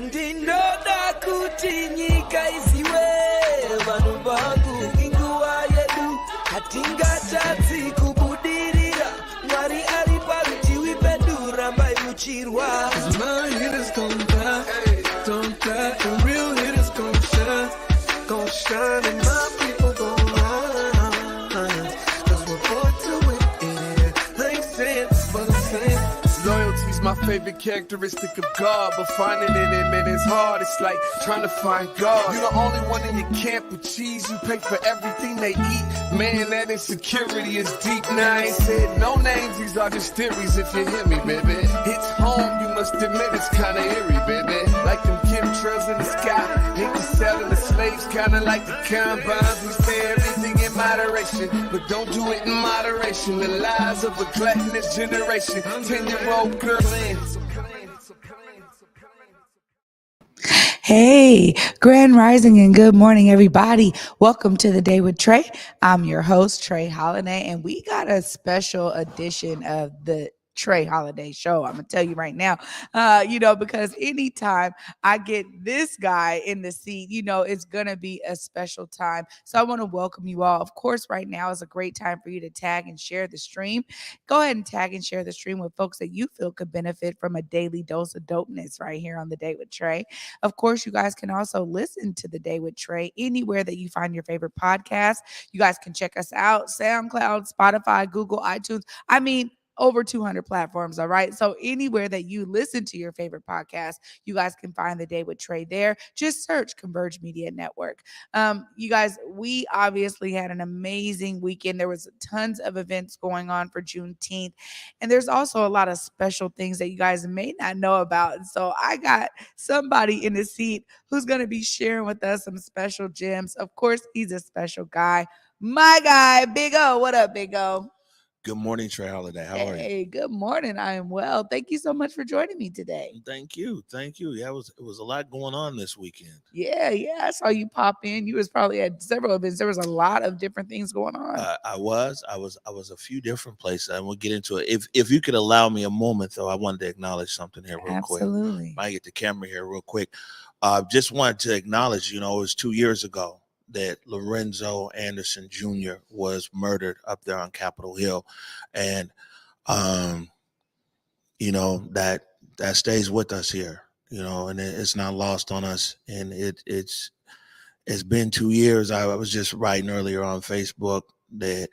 Ndinoda kuti nyika iziwe vanhu vangu inguva yedu hatingatadzi kubudirira Mwari ari parutivi pedu rambai muchirwa My hitters gon' die, the real hitters gon' shine and my people gon' rise Cause we're born to win, I ain't saying but I'm saying Loyalty's my favorite characteristic of God, but finding it in it is hard. It's like trying to find God. You're the only one in your camp with cheese. You pay for everything they eat. Man, that insecurity is deep. Now I ain't said no names. These are just theories. If you hear me, baby, it's home. You must admit it's kinda eerie, baby. Like them chemtrails in the sky. Hate to selling the slaves, kinda like the combines. We say everything in moderation, but don't do it in moderation. The lies of a gluttonous generation. 10-year-old girl in. Hey, grand rising and good morning, everybody. Welcome to the Day with Trae. I'm your host, Trae Holiday, and we got a special edition of the Trae Holiday Show. I'm gonna tell you right now, because anytime I get this guy in the seat, it's gonna be a special time. So I want to welcome you all. Of course, right now is a great time for you to tag and share the stream. Go ahead and tag and share the stream with folks that you feel could benefit from a daily dose of dopeness right here on the Day with Trae. Of course, you guys can also listen to the Day with Trae anywhere that you find your favorite podcast. You guys can check us out: SoundCloud, Spotify, Google, iTunes. Over 200 platforms, all right? So anywhere that you listen to your favorite podcast, you guys can find the Day with Trae there. Just search Converge Media Network. You guys, we obviously had an amazing weekend. There was tons of events going on for Juneteenth, and there's also a lot of special things that you guys may not know about. And so I got somebody in the seat who's going to be sharing with us some special gems. Of course, he's a special guy. My guy, Big O. What up, Big O? Good morning, Trae Holiday. How are you? Hey, good morning. I am well. Thank you so much for joining me today. Thank you. Yeah, it was a lot going on this weekend. Yeah. I saw you pop in. You was probably at several events. There was a lot of different things going on. I was a few different places, and we'll get into it. If you could allow me a moment, though, I wanted to acknowledge something here real quick. Absolutely. Might get the camera here real quick. Just wanted to acknowledge, it was 2 years ago that Lorenzo Anderson Jr. was murdered up there on Capitol Hill. And, that stays with us here, and it's not lost on us. And it's been 2 years. I was just writing earlier on Facebook that,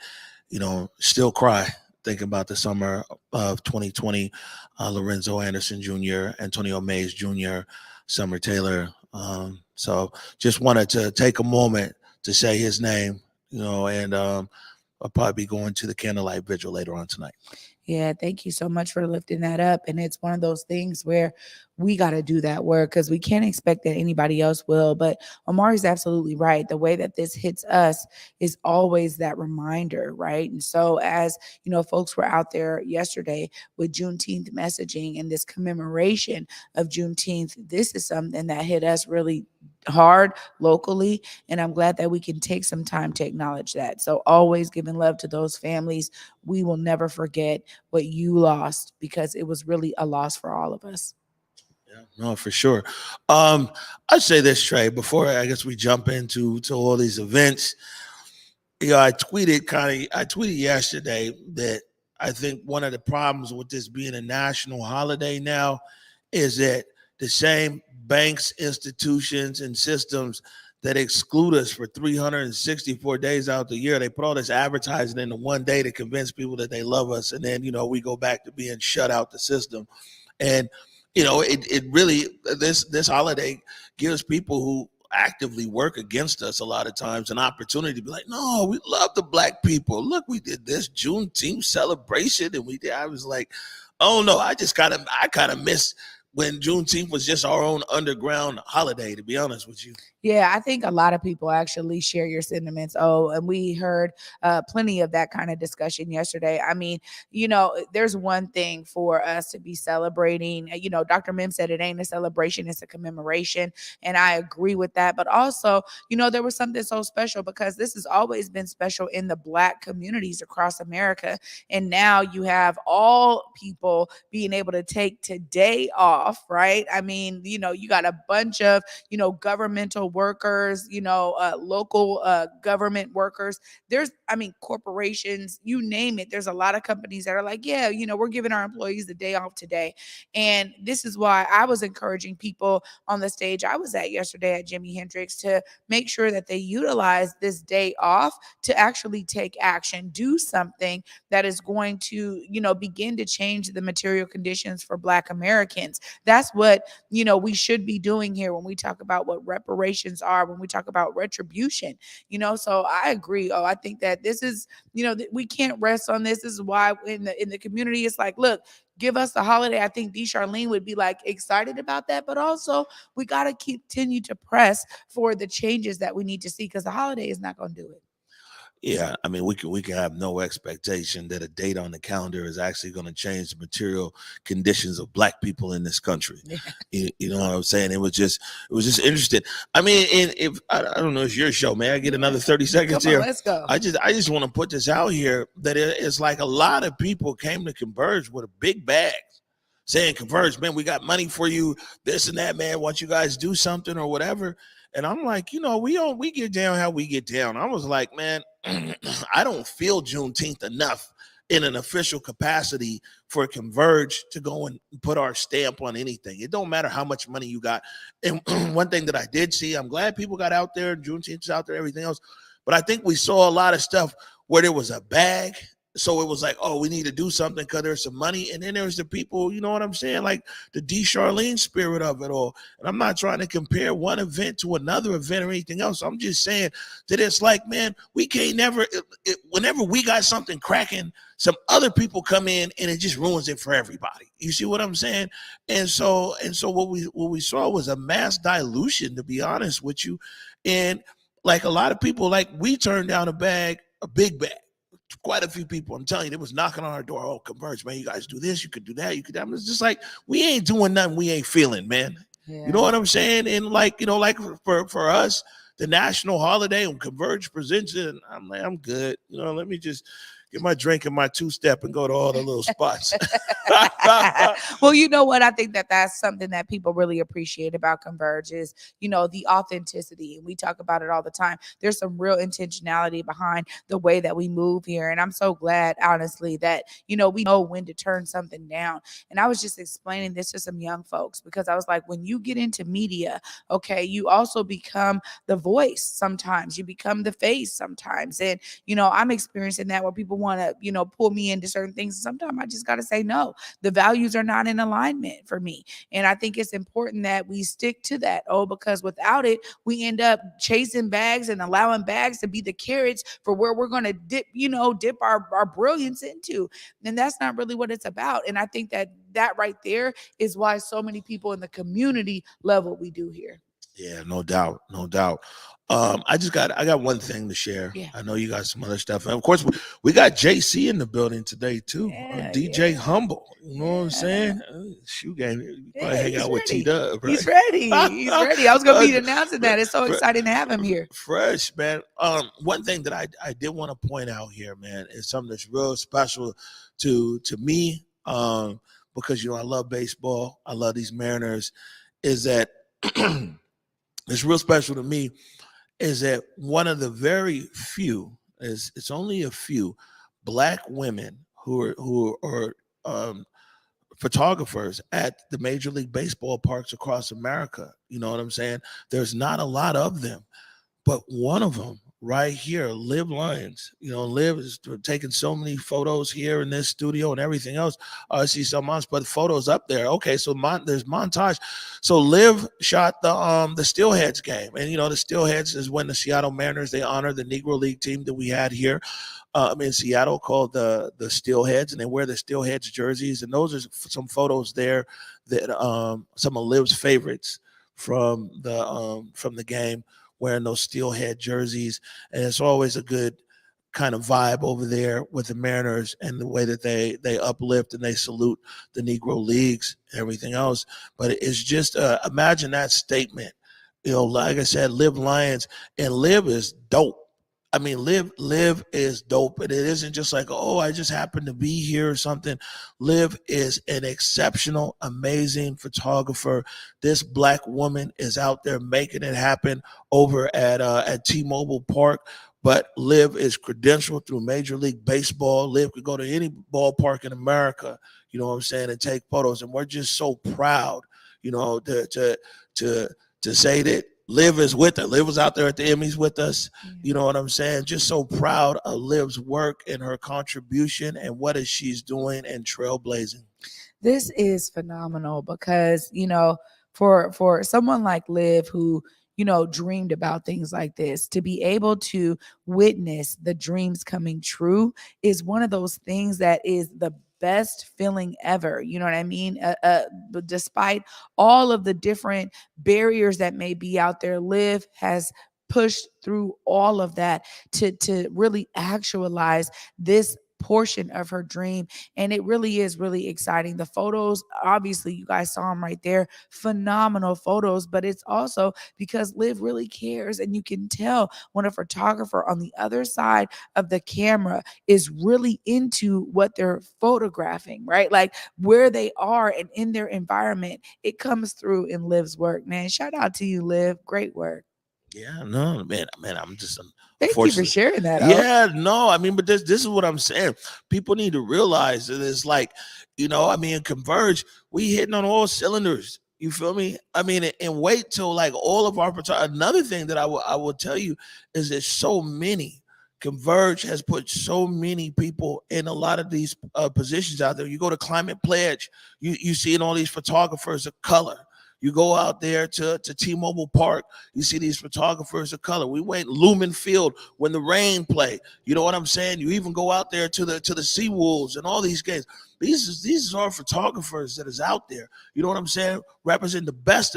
still cry thinking about the summer of 2020, Lorenzo Anderson Jr., Antonio Mays Jr., Summer Taylor. So just wanted to take a moment to say his name, and I'll probably be going to the candlelight vigil later on tonight. Yeah, thank you so much for lifting that up. And it's one of those things where we got to do that work because we can't expect that anybody else will. But Omari's absolutely right. The way that this hits us is always that reminder, right? And so as, folks were out there yesterday with Juneteenth messaging and this commemoration of Juneteenth, this is something that hit us really hard locally. And I'm glad that we can take some time to acknowledge that. So always giving love to those families. We will never forget what you lost because it was really a loss for all of us. Yeah, no, for sure. I'd say this, Trae, before I guess we jump into all these events. I tweeted yesterday that I think one of the problems with this being a national holiday now is that the same banks, institutions, and systems that exclude us for 364 days out the year, they put all this advertising into one day to convince people that they love us. And then, we go back to being shut out the system. And, it really, this holiday gives people who actively work against us a lot of times an opportunity to be like, no, we love the Black people. Look, we did this Juneteenth celebration. And I was like, oh no, I kind of miss when Juneteenth was just our own underground holiday, to be honest with you. Yeah, I think a lot of people actually share your sentiments. Oh, and we heard plenty of that kind of discussion yesterday. I mean, there's one thing for us to be celebrating. Dr. Mim said it ain't a celebration, it's a commemoration. And I agree with that. But also, there was something so special because this has always been special in the Black communities across America. And now you have all people being able to take today off off, right? I mean, you know, you got a bunch of, you know, governmental workers, you know, local government workers. There's, I mean, corporations, you name it. There's a lot of companies that are like, yeah, you know, we're giving our employees the day off today. And this is why I was encouraging people on the stage I was at yesterday at Jimi Hendrix to make sure that they utilize this day off to actually take action, do something that is going to, you know, begin to change the material conditions for Black Americans. That's what, you know, we should be doing here when we talk about what reparations are, when we talk about retribution, you know. So I agree. Oh, I think that this is, you know, we can't rest on this. This is why in the community, it's like, look, give us a holiday. I think D. Charlene would be like excited about that, but also we got to continue to press for the changes that we need to see, because the holiday is not going to do it. Yeah, I mean, we can have no expectation that a date on the calendar is actually going to change the material conditions of Black people in this country. Yeah. You know what I'm saying? It was just interesting. I mean, and if I don't know, it's your show, man. I get another 30 seconds Come on, here. let's go. I just want to put this out here that it's like a lot of people came to Converge with a big bag, saying, Converge, man, we got money for you, this and that, man. Want you guys do something or whatever. And I'm like, you know, we get down how we get down. I was like, man, I don't feel Juneteenth enough in an official capacity for Converge to go and put our stamp on anything. It don't matter how much money you got. And one thing that I did see, I'm glad people got out there, Juneteenth is out there, everything else. But I think we saw a lot of stuff where there was a bag. So it was like, oh, we need to do something because there's some money. And then there's the people, you know what I'm saying? Like the D. Charlene spirit of it all. And I'm not trying to compare one event to another event or anything else. I'm just saying that it's like, man, we can't never, whenever we got something cracking, some other people come in and it just ruins it for everybody. You see what I'm saying? And so what we saw was a mass dilution, to be honest with you. And like a lot of people, like we turned down a big bag. Quite a few people, I'm telling you, they was knocking on our door. Oh, Converge, man, you guys do this, you could do that, you could that. It's just like, we ain't doing nothing we ain't feeling, man. Yeah. You know what I'm saying? And like, you know, like for us, the national holiday when Converge presents it, and I'm like, I'm good. You know, let me just get my drink and my two-step and go to all the little spots. Well, you know what? I think that that's something that people really appreciate about Converge is, you know, the authenticity. And we talk about it all the time. There's some real intentionality behind the way that we move here. And I'm so glad, honestly, that, you know, we know when to turn something down. And I was just explaining this to some young folks because I was like, when you get into media, okay, you also become the voice sometimes. You become the face sometimes. And, you know, I'm experiencing that where people want to, you know, pull me into certain things. Sometimes I just got to say no. The values are not in alignment for me. And I think it's important that we stick to that. Oh, because without it, we end up chasing bags and allowing bags to be the carrots for where we're going to dip our brilliance into. And that's not really what it's about. And I think that right there is why so many people in the community love what we do here. Yeah, no doubt. I got one thing to share. Yeah. I know you got some other stuff. And of course, we got JC in the building today too. Yeah, DJ Humble. You know what I'm saying? Shoe game. You probably hang out with T-Dub, right? He's ready. I was gonna be announcing that. It's so exciting to have him here. Fresh, man. One thing that I did want to point out here, man, is something that's real special to me. Because you know I love baseball. I love these Mariners. Is that it's real special to me is that one of the very few, it's only a few Black women who are photographers at the Major League Baseball parks across America. You know what I'm saying? There's not a lot of them, but one of them right here, Liv Lyons. You know, Liv is taking so many photos here in this studio and everything else. I see some months, but photos up there. Okay, so there's montage. So Liv shot the Steelheads game, and you know the Steelheads is when the Seattle Mariners they honor the Negro League team that we had here in Seattle called the Steelheads, and they wear the Steelheads jerseys. And those are some photos there that some of Liv's favorites from the game, wearing those Steelhead jerseys. And it's always a good kind of vibe over there with the Mariners and the way that they uplift and they salute the Negro Leagues and everything else. But it's just imagine that statement. You know, like I said, Liv Lyons, and Liv is dope. I mean, Liv is dope, and it isn't just like, oh, I just happen to be here or something. Liv is an exceptional, amazing photographer. This Black woman is out there making it happen over at T-Mobile Park. But Liv is credentialed through Major League Baseball. Liv could go to any ballpark in America, you know what I'm saying, and take photos. And we're just so proud, you know, to say that Liv is with her. Liv was out there at the Emmys with us. You know what I'm saying? Just so proud of Liv's work and her contribution and what is she's doing and trailblazing. This is phenomenal because, you know, for someone like Liv who, you know, dreamed about things like this, to be able to witness the dreams coming true is one of those things that is the best feeling ever. You know what I mean? But despite all of the different barriers that may be out there, Liv has pushed through all of that to really actualize this portion of her dream. And it really is really exciting. The photos, obviously, you guys saw them right there. Phenomenal photos, but it's also because Liv really cares. And you can tell when a photographer on the other side of the camera is really into what they're photographing, right? Like where they are and in their environment, it comes through in Liv's work, man. Shout out to you, Liv. Great work. Yeah, no, man, I'm just Thank you for sharing that. Yeah, no, I mean, but this is what I'm saying. People need to realize that it's like, you know, I mean, Converge, we hitting on all cylinders. You feel me? I mean, and wait till like all of our, another thing that I will tell you is there's so many. Converge has put so many people in a lot of these positions out there. You go to Climate Pledge, you see all these photographers of color. You go out there to T-Mobile Park, you see these photographers of color. We went Lumen Field when the rain played. You know what I'm saying? You even go out there to the Seawolves and all these games. These are photographers that is out there. You know what I'm saying? Represent the best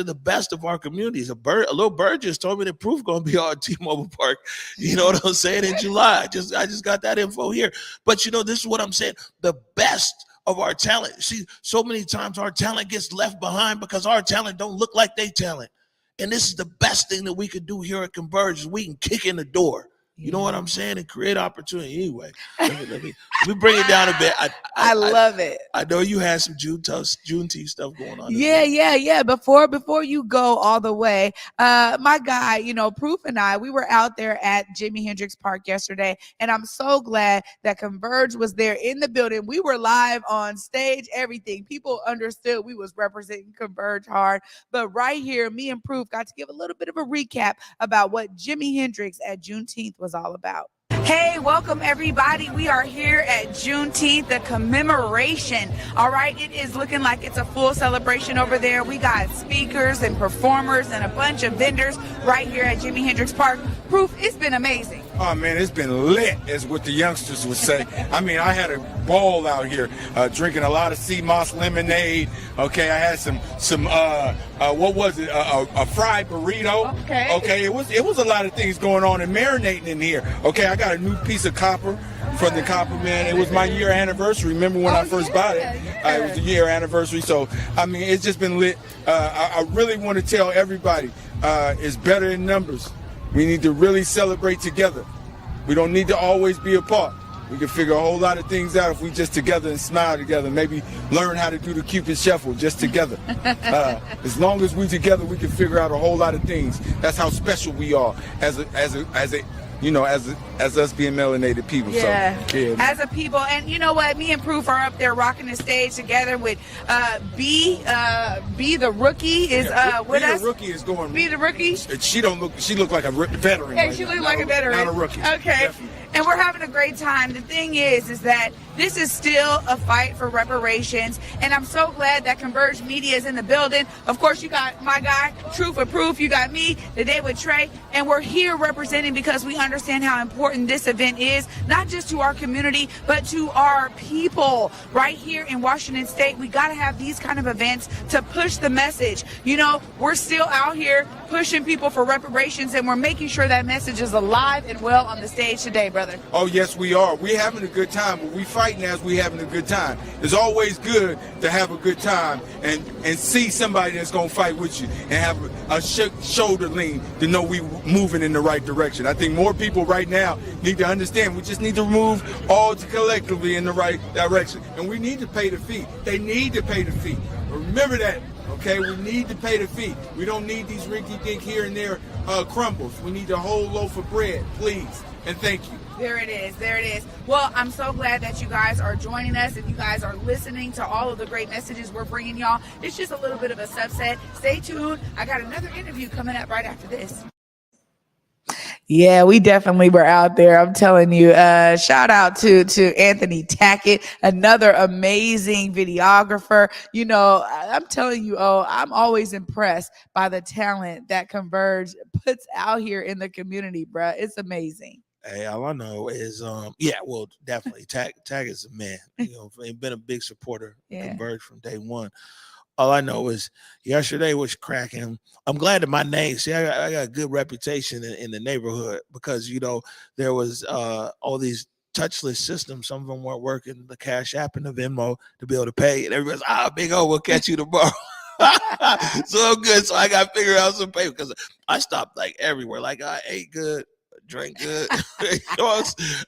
of our communities. A little bird just told me that Proof gonna be on T-Mobile Park. You know what I'm saying? In July. I just got that info here. But you know, this is what I'm saying. The best of our talent. See, so many times our talent gets left behind because our talent don't look like they talent. And this is the best thing that we could do here at Converge is we can kick in the door. You know what I'm saying? And create opportunity. Anyway, let me bring it down a bit. I love it. I know you had some Juneteenth stuff going on. Yeah. Before you go all the way, my guy, you know, Proof and I, we were out there at Jimi Hendrix Park yesterday, and I'm so glad that Converge was there in the building. We were live on stage, everything. People understood we was representing Converge hard. But right here, me and Proof got to give a little bit of a recap about what Jimi Hendrix at Juneteenth was all about. Hey, welcome everybody. We are here at Juneteenth, the commemoration. All right, it is looking like it's a full celebration over there. We got speakers and performers and a bunch of vendors right here at Jimi Hendrix Park. Proof, it's been amazing. Oh man, it's been lit, is what the youngsters would say. I mean, I had a ball out here, drinking a lot of sea moss lemonade. Okay, I had some what was it? A fried burrito. Okay, it was a lot of things going on and marinating in here. Okay, I got a new piece of copper from the Copper Man. It was my year anniversary. Remember when I first bought it? It was the year anniversary. So I mean, it's just been lit. I really want to tell everybody, it's better in numbers. We need to really celebrate together. We don't need to always be apart. We can figure a whole lot of things out if we just together and smile together. Maybe learn how to do the Cupid Shuffle just together. As long as we together, we can figure out a whole lot of things. That's how special we are as us being melanated people. Yeah. So, yeah. As a people, and you know what? Me and Proof are up there rocking the stage together with B the rookie is with us. B the rookie is going. B the rookie. She looked like a veteran. Hey, she looked like a veteran. Not a rookie. Okay. Definitely. And we're having a great time. The thing is that this is still a fight for reparations. And I'm so glad that Converge Media is in the building. Of course, you got my guy, Truth or Proof. You got me, The Day with Trae. And we're here representing because we understand how important this event is, not just to our community, but to our people right here in Washington State. We got to have these kind of events to push the message. You know, we're still out here pushing people for reparations, and we're making sure that message is alive and well on the stage today, brother. Oh, yes, we are. We're having a good time, but we fighting as we having a good time. It's always good to have a good time and see somebody that's going to fight with you and have a shoulder lean to know we moving in the right direction. I think more people right now need to understand we just need to move all collectively in the right direction. And we need to pay the fee. They need to pay the fee. Remember that. Okay, we need to pay the fee. We don't need these rinky-dink here and there crumbles. We need the whole loaf of bread, please. And thank you. There it is. There it is. Well, I'm so glad that you guys are joining us and you guys are listening to all of the great messages we're bringing y'all. It's just a little bit of a subset. Stay tuned. I got another interview coming up right after this. Yeah, we definitely were out there. I'm telling you, shout out to Anthony Tackett, another amazing videographer. You know, I'm telling you, I'm always impressed by the talent that Converge puts out here in the community, bruh. It's amazing. Hey, all I know is, definitely Tag is a man. You know, he's been a big supporter of Converge from day one. All I know is yesterday was cracking. I'm glad that my name, I got a good reputation in the neighborhood because, you know, there was all these touchless systems. Some of them weren't working, the Cash App and the Venmo to be able to pay. And everybody's, Big O, we'll catch you tomorrow. So good. So I got to figure out some pay because I stopped like everywhere. Like I ate good. Drink good. I'm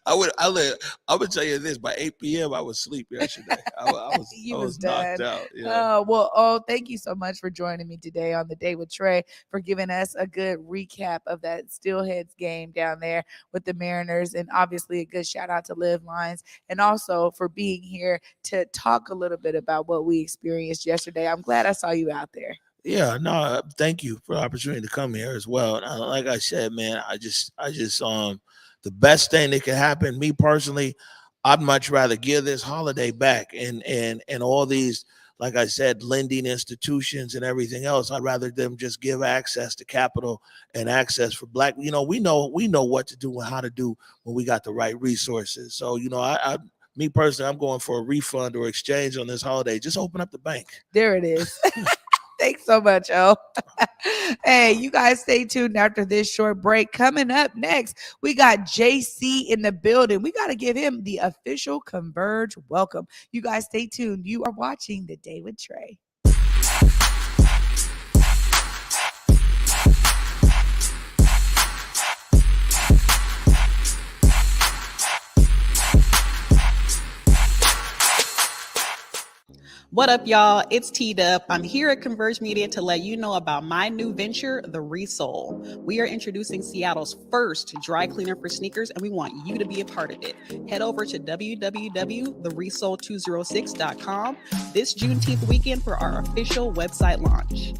gonna tell you this: by 8 p.m., I was asleep yesterday. I was knocked out. Yeah. Thank you so much for joining me today on the Day with Trae, for giving us a good recap of that Steelheads game down there with the Mariners, and obviously a good shout out to Live Lines, and also for being here to talk a little bit about what we experienced yesterday. I'm glad I saw you out there. Yeah, no, thank you for the opportunity to come here as well. And like I said, man, I just the best thing that could happen, me personally, I'd much rather give this holiday back and all these, like I said, lending institutions and everything else. I'd rather them just give access to capital and access for Black. You know, we know what to do and how to do when we got the right resources. So, you know, me personally, I'm going for a refund or exchange on this holiday. Just open up the bank. There it is. Thanks so much, O. Hey, you guys stay tuned after this short break. Coming up next, we got JC in the building. We got to give him the official Converge welcome. You guys stay tuned. You are watching The Day with Trae. What up, y'all? It's T-Dub. I'm here at Converge Media to let you know about my new venture, The Resole. We are introducing Seattle's first dry cleaner for sneakers, and we want you to be a part of it. Head over to www.theresole206.com this Juneteenth weekend for our official website launch.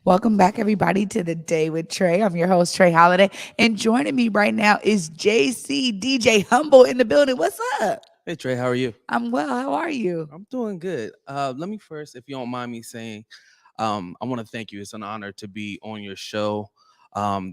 Welcome back, everybody, to The Day with Trae. I'm your host, Trae Holiday, and joining me right now is JC DJ Humble in the building. What's up? Hey, Trae, how are you? I'm well. How are you? I'm doing good. Let me first, if you don't mind me saying, I want to thank you. It's an honor to be on your show.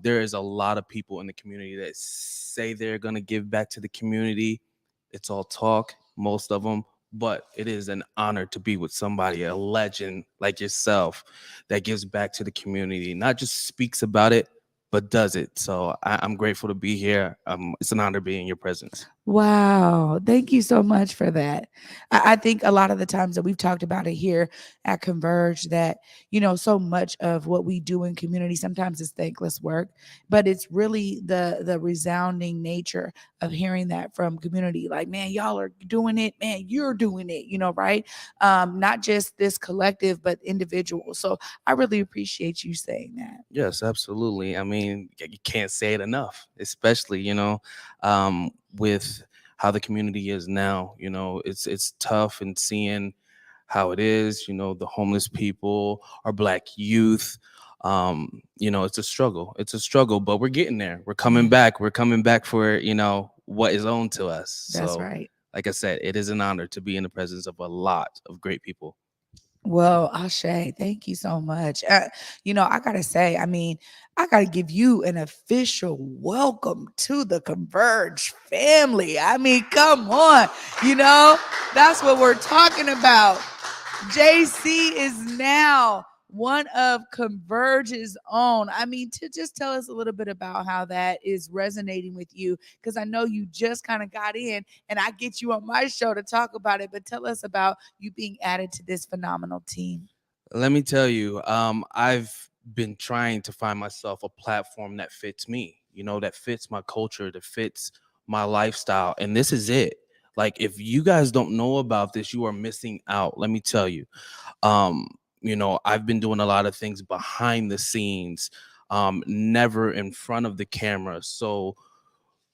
There is a lot of people in the community that say they're going to give back to the community. It's all talk, most of them. But it is an honor to be with somebody, a legend like yourself, that gives back to the community, not just speaks about it, but does it. So I'm grateful to be here. It's an honor being in your presence. Wow. Thank you so much for that. I think a lot of the times that we've talked about it here at Converge that, so much of what we do in community sometimes is thankless work, but it's really the resounding nature of hearing that from community. Like, man, y'all are doing it, man, you're doing it, right? Not just this collective, but individual. So I really appreciate you saying that. Yes, absolutely. I mean, you can't say it enough, especially, with how the community is now. It's tough and seeing how it is, the homeless people, our Black youth. It's a struggle. It's a struggle, but we're getting there. We're coming back. We're coming back for, what is owed to us. That's So, right. like I said, it is an honor to be in the presence of a lot of great people. Well, Ashe, thank you so much. I gotta say, I gotta give you an official welcome to the Converge family. Come on, that's what we're talking about. JC is now one of Converge's own. To just tell us a little bit about how that is resonating with you, because I know you just kind of got in and I get you on my show to talk about it, but tell us about you being added to this phenomenal team. Let me tell you, I've been trying to find myself a platform that fits me, that fits my culture, that fits my lifestyle. And this is it. Like, if you guys don't know about this, you are missing out. Let me tell you. I've been doing a lot of things behind the scenes, never in front of the camera. So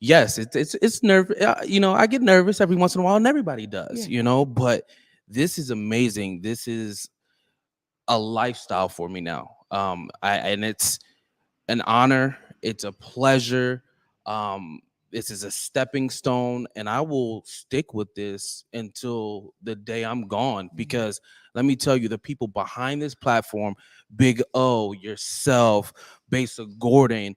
yes, it's nerve. I get nervous every once in a while, and everybody does. But this is amazing. This is a lifestyle for me now. And it's an honor. It's a pleasure. This is a stepping stone, and I will stick with this until the day I'm gone. Because let me tell you, the people behind this platform, Big O, yourself, Basa Gordon,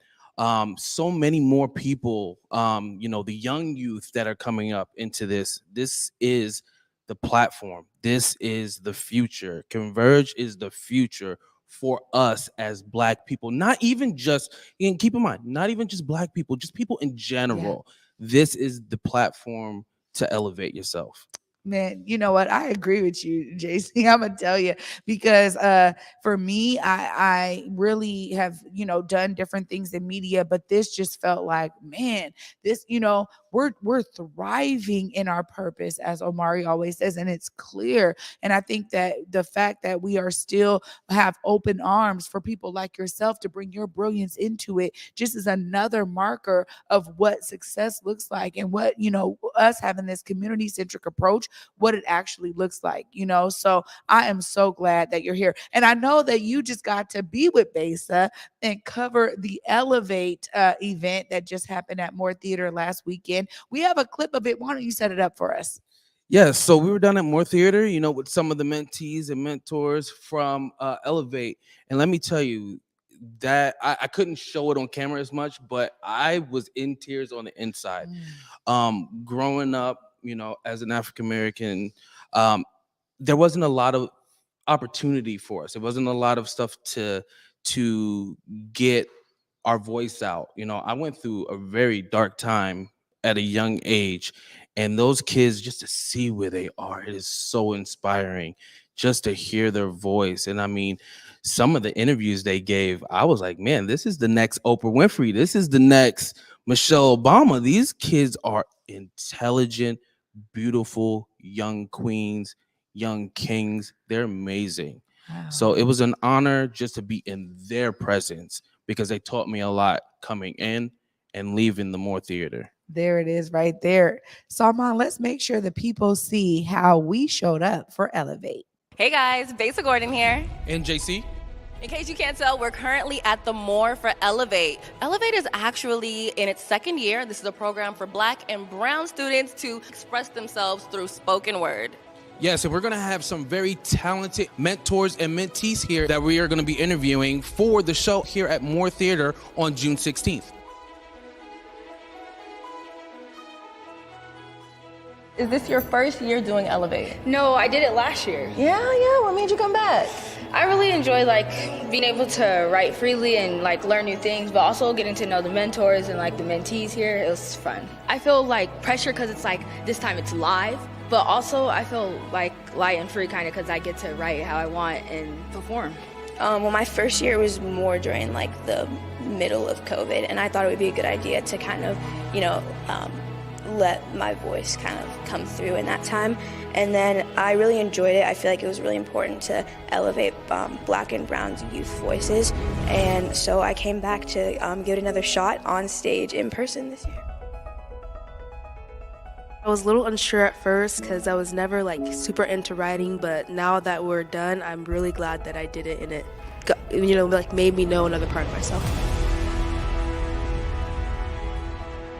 so many more people, the young youth that are coming up into this. This is the platform. This is the future. Converge is the future for us as Black people. Not even just, and keep in mind, not even just Black people, just people in general. This is the platform to elevate yourself. Man, you know what? I agree with you, JC. I'm gonna tell you, because for me, I really have done different things in media, but this just felt like, man, this we're thriving in our purpose, as Omari always says, and it's clear. And I think that the fact that we are still have open arms for people like yourself to bring your brilliance into it just is another marker of what success looks like, and what us having this community centric approach, what it actually looks like, So I am so glad that you're here. And I know that you just got to be with Basa and cover the Elevate event that just happened at Moore Theater last weekend. We have a clip of it. Why don't you set it up for us? Yes, so we were down at Moore Theater, with some of the mentees and mentors from Elevate. And let me tell you that I couldn't show it on camera as much, but I was in tears on the inside. Growing up, as an African American, there wasn't a lot of opportunity for us. There wasn't a lot of stuff to get our voice out. I went through a very dark time at a young age, and those kids, just to see where they are, it is so inspiring just to hear their voice. And some of the interviews they gave, I was like, man, this is the next Oprah Winfrey. This is the next Michelle Obama. These kids are intelligent, beautiful young queens, young kings. They're amazing. Wow. So it was an honor just to be in their presence, because they taught me a lot coming in and leaving the Moore Theater. There it is right there. Salman, let's make sure the people see how we showed up for Elevate. Hey guys, Basa Gordon here. And JC. In case you can't tell, we're currently at the Moore for Elevate. Elevate is actually in its second year. This is a program for Black and Brown students to express themselves through spoken word. Yes, and we're going to have some very talented mentors and mentees here that we are going to be interviewing for the show here at Moore Theater on June 16th. Is this your first year doing Elevate? No, I did it last year. Yeah, what made you come back? I really enjoy like being able to write freely and like learn new things, but also getting to know the mentors and like the mentees here. It was fun. I feel like pressure because it's like this time it's live, but also I feel like light and free kind of because I get to write how I want and perform. Well, my first year was more during like the middle of COVID, and I thought it would be a good idea to kind of, let my voice kind of come through in that time. And then I really enjoyed it. I feel like it was really important to elevate Black and Brown youth voices. And so I came back to give it another shot on stage in person this year. I was a little unsure at first because I was never like super into writing, but now that we're done, I'm really glad that I did it, and it got, made me know another part of myself.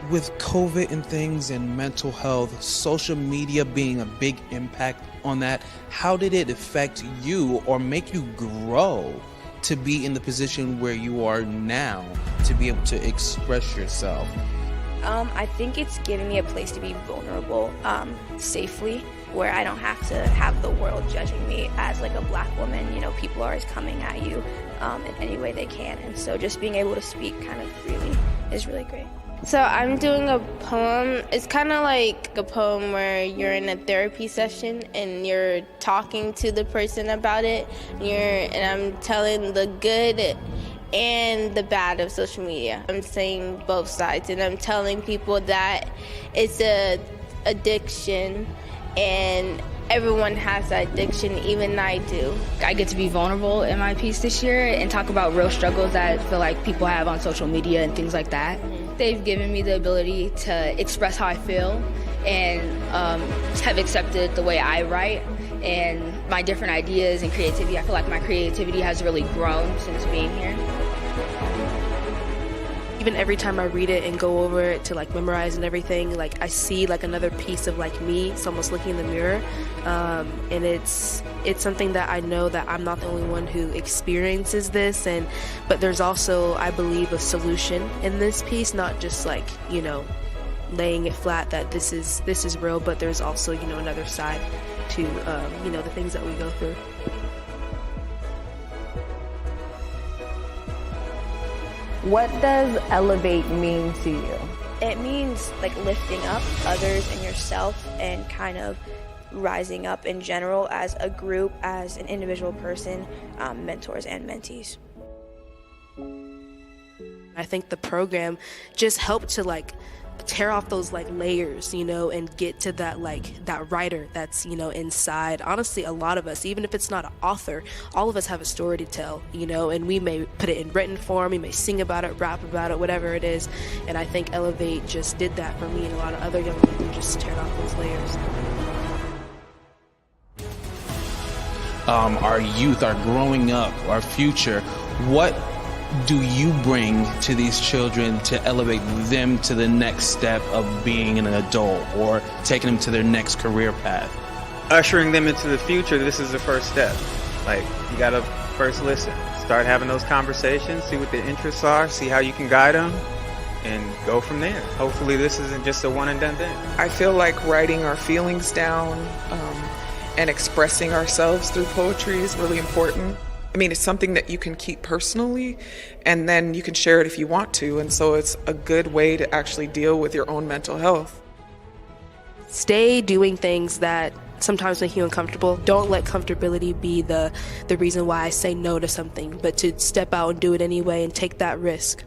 With COVID and things and mental health, social media being a big impact on that, how did it affect you or make you grow to be in the position where you are now, to be able to express yourself? I think it's given me a place to be vulnerable safely, where I don't have to have the world judging me as like a Black woman. People are always coming at you in any way they can. And so just being able to speak kind of freely is really great. So I'm doing a poem. It's kind of like a poem where you're in a therapy session and you're talking to the person about it. And I'm telling the good and the bad of social media. I'm saying both sides, and I'm telling people that it's a addiction and everyone has that addiction, even I do. I get to be vulnerable in my piece this year and talk about real struggles that I feel like people have on social media and things like that. They've given me the ability to express how I feel and have accepted the way I write and my different ideas and creativity. I feel like my creativity has really grown since being here. Even every time I read it and go over it to like memorize and everything, like I see like another piece of like me. It's almost looking in the mirror, and it's something that I know that I'm not the only one who experiences this, but there's also, I believe, a solution in this piece, not just like laying it flat that this is real, but there's also another side to the things that we go through. What does elevate mean to you? It means like lifting up others and yourself and kind of rising up in general as a group, as an individual person, mentors and mentees. I think the program just helped to like tear off those like layers, and get to that that writer that's inside. Honestly, a lot of us, even if it's not an author, all of us have a story to tell, and we may put it in written form, we may sing about it, rap about it, whatever it is. And I think Elevate just did that for me and a lot of other young people, just teared off those layers. Our youth, our growing up, our future, what do you bring to these children to elevate them to the next step of being an adult or taking them to their next career path? Ushering them into the future, this is the first step. Like, you gotta first listen, start having those conversations, see what their interests are, see how you can guide them, and go from there. Hopefully this isn't just a one and done thing. I feel like writing our feelings down and expressing ourselves through poetry is really important. I mean, it's something that you can keep personally, and then you can share it if you want to. And so it's a good way to actually deal with your own mental health. Stay doing things that sometimes make you uncomfortable. Don't let comfortability be the reason why I say no to something, but to step out and do it anyway and take that risk.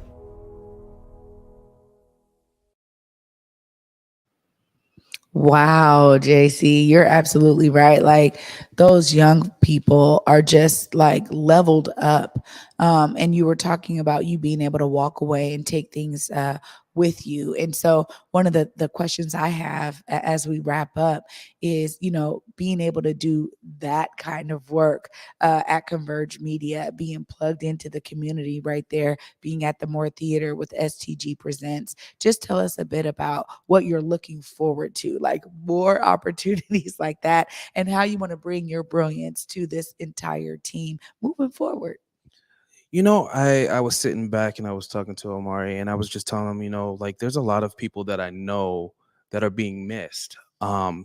Wow, JC, you're absolutely right. Like those young people are just like leveled up. And you were talking about you being able to walk away and take things with you. And so one of the questions I have as we wrap up is, being able to do that kind of work at Converge Media, being plugged into the community right there, being at the Moore Theater with STG Presents. Just tell us a bit about what you're looking forward to, like more opportunities like that, and how you want to bring your brilliance to this entire team moving forward. I was sitting back and I was talking to Omari, and I was just telling him, like there's a lot of people that I know that are being missed.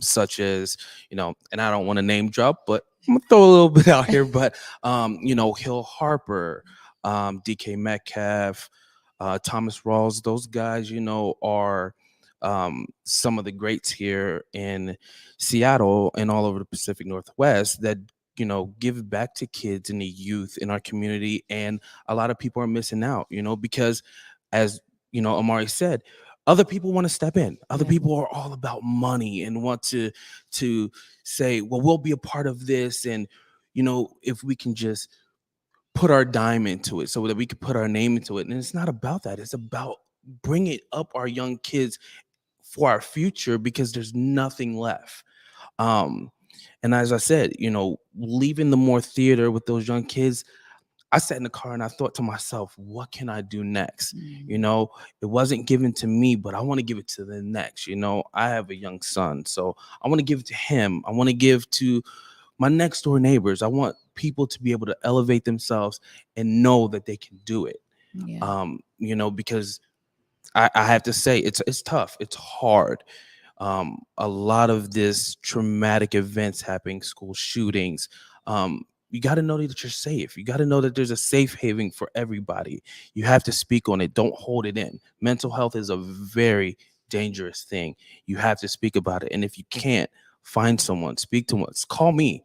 such as, and I don't want to name drop, but I'm gonna throw a little bit out here, but Hill Harper, DK Metcalf, Thomas Rawls, those guys, are some of the greats here in Seattle and all over the Pacific Northwest that give back to kids and the youth in our community. And a lot of people are missing out, because as Amari said, other people want to step in. Other people are all about money and want to say, well, we'll be a part of this. And if we can just put our dime into it so that we can put our name into it. And it's not about that. It's about bringing up our young kids for our future, because there's nothing left. And as I said, leaving the Moore Theater with those young kids, I sat in the car and I thought to myself, what can I do next? It wasn't given to me, but I want to give it to the next. I have a young son, so I want to give it to him. I want to give to my next door neighbors. I want people to be able to elevate themselves and know that they can do it. Because I have to say, it's tough. It's hard. A lot of this traumatic events happening, school shootings. You got to know that you're safe. You got to know that there's a safe haven for everybody. You have to speak on it. Don't hold it in. Mental health is a very dangerous thing. You have to speak about it. And if you can't, find someone, speak to us. Call me.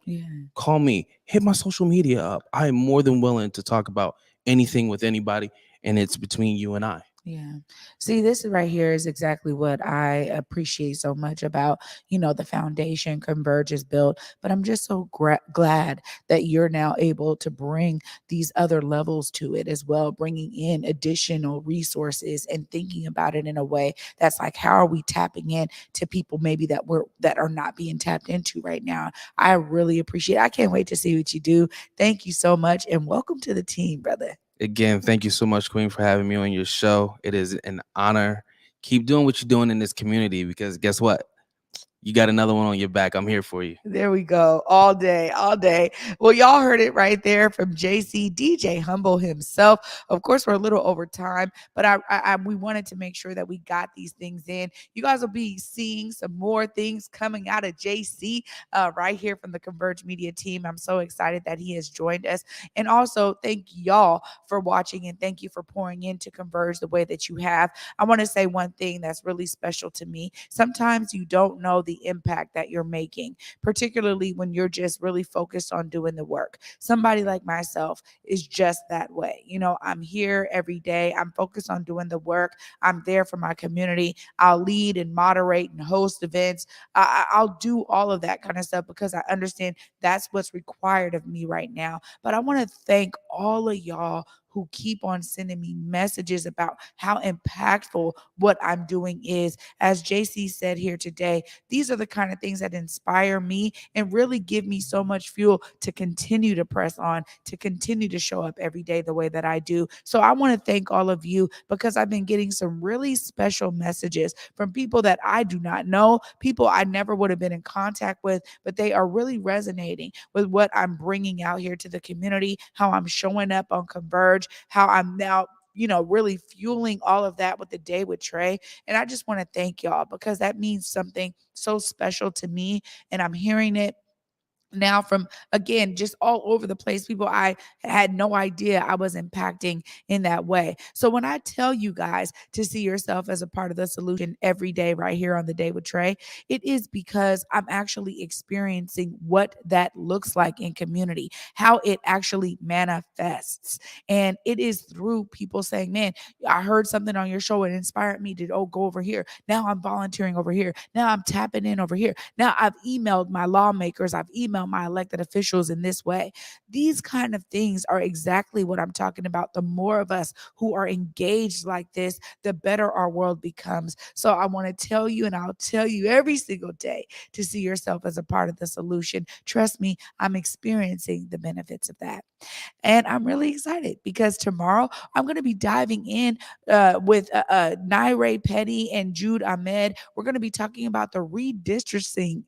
Call me. Hit my social media up. I am more than willing to talk about anything with anybody, and it's between you and I. Yeah. See, this right here is exactly what I appreciate so much about, the foundation Converge is built. But I'm just so glad that you're now able to bring these other levels to it as well, bringing in additional resources and thinking about it in a way that's like, how are we tapping in to people maybe that are not being tapped into right now? I really appreciate it. I can't wait to see what you do. Thank you so much, and welcome to the team, brother. Again, thank you so much, Queen, for having me on your show. It is an honor. Keep doing what you're doing in this community, because guess what? You got another one on your back. I'm here for you. There we go. All day, all day. Well, y'all heard it right there from JC, DJ Humble himself. Of course, we're a little over time, but we wanted to make sure that we got these things in. You guys will be seeing some more things coming out of JC right here from the Converge Media team. I'm so excited that he has joined us. And also, thank y'all for watching, and thank you for pouring into Converge the way that you have. I want to say one thing that's really special to me. Sometimes you don't know the impact that you're making, particularly when you're just really focused on doing the work. Somebody like myself is just that way. I'm here every day. I'm focused on doing the work. I'm there for my community. I'll lead and moderate and host events. I'll do all of that kind of stuff because I understand that's what's required of me right now. But I want to thank all of y'all who keep on sending me messages about how impactful what I'm doing is. As JC said here today, these are the kind of things that inspire me and really give me so much fuel to continue to press on, to continue to show up every day the way that I do. So I want to thank all of you, because I've been getting some really special messages from people that I do not know, people I never would have been in contact with, but they are really resonating with what I'm bringing out here to the community, how I'm showing up on Converge, how I'm now really fueling all of that with the Day with Trae. And I just want to thank y'all, because that means something so special to me. And I'm hearing it now from, again, just all over the place, people I had no idea I was impacting in that way. So when I tell you guys to see yourself as a part of the solution every day right here on the Day with Trae, it is because I'm actually experiencing what that looks like in community, how it actually manifests. And it is through people saying, man, I heard something on your show and inspired me to go over here. Now I'm volunteering over here. Now I'm tapping in over here. Now I've emailed my lawmakers. I've emailed my elected officials in this way. These kind of things are exactly what I'm talking about. The more of us who are engaged like this, the better our world becomes. So I want to tell you, and I'll tell you every single day, to see yourself as a part of the solution. Trust me, I'm experiencing the benefits of that. And I'm really excited because tomorrow I'm going to be diving in with Naire Petty and Jude Ahmed. We're going to be talking about the redistricting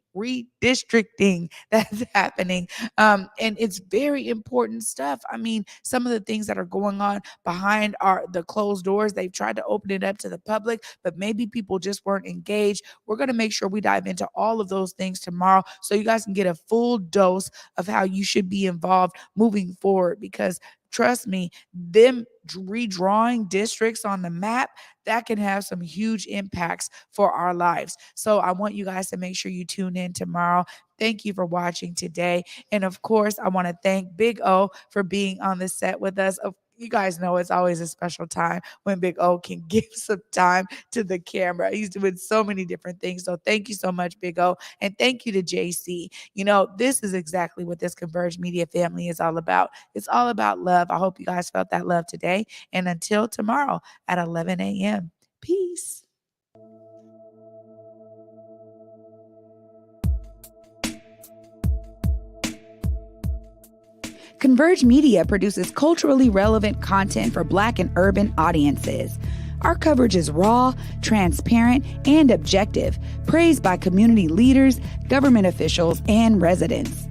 that's happening. And it's very important stuff. I mean, some of the things that are going on behind the closed doors, they've tried to open it up to the public, but maybe people just weren't engaged. We're going to make sure we dive into all of those things tomorrow so you guys can get a full dose of how you should be involved moving forward, because trust me, them redrawing districts on the map, that can have some huge impacts for our lives. So I want you guys to make sure you tune in tomorrow. Thank you for watching today. And of course, I want to thank Big O for being on the set with us. You guys know it's always a special time when Big O can give some time to the camera. He's doing so many different things. So thank you so much, Big O. And thank you to JC. You know, this is exactly what this Converge Media family is all about. It's all about love. I hope you guys felt that love today. And until tomorrow at 11 a.m. Peace. Converge Media produces culturally relevant content for Black and urban audiences. Our coverage is raw, transparent, and objective, praised by community leaders, government officials, and residents.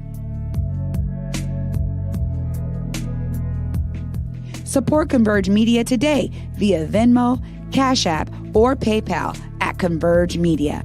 Support Converge Media today via Venmo, Cash App, or PayPal at Converge Media.